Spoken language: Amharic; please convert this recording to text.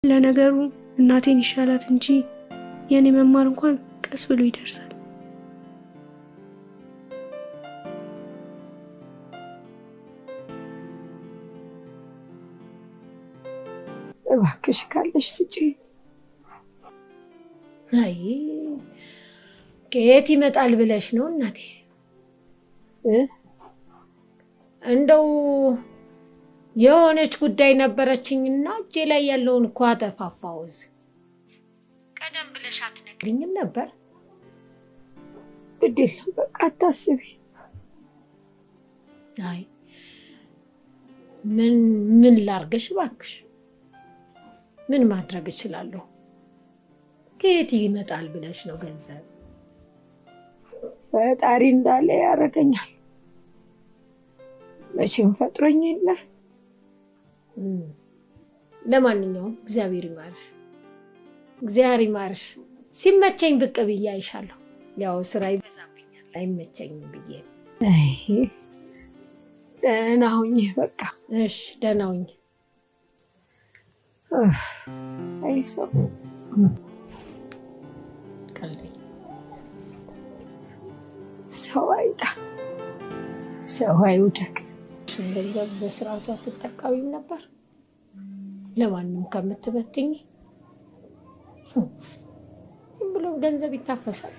ለነገሩ እናቴን ይሻላት እንጂ የኔ መማር እንኳን ቀስ ብሎ ይደርሳል። እባክሽ ካለሽ ስጪ። አይ ከየት ይመጣል ብለሽ ነው እናቴ? እንደው የሆነች ጉዳይ ነበረችኝና እጄ ላይ ያለውን እኮ አጠፋፋሁት። ቀደም ብለሽ አትነግሪኝም ነበር? ግድ የለም በቃ አታስቢ። አይ ምን ላርገሽ እባክሽ? ምን ማድረግ እችላለሁ? ከየት ይመጣል ብለሽ ነው ገንዘብ? ፈጣሪ እንዳለ ያረገኛል። መቼም ፈጥሮኝ የለ። ለማንኛውም እግዚአብሔር ይማርሽ፣ እግዚአብሔር ይማርሽ። ሲመቸኝ ብቅ ብዬ አይሻለሁ። ያው ስራ ይበዛብኛል አይመቸኝም ብዬ። አይ ደህና ሁኚ በቃ። እሺ ደህና ሁኚ። አይ ሰው ቀልደኝ ሰው አይጣ ሰው አይውደቅ። ገንዘብ በስርዓቱ አትጠቀሚም ነበር? ለማንም ከምትበትኝ ብሎ ገንዘብ ይታፈሳል።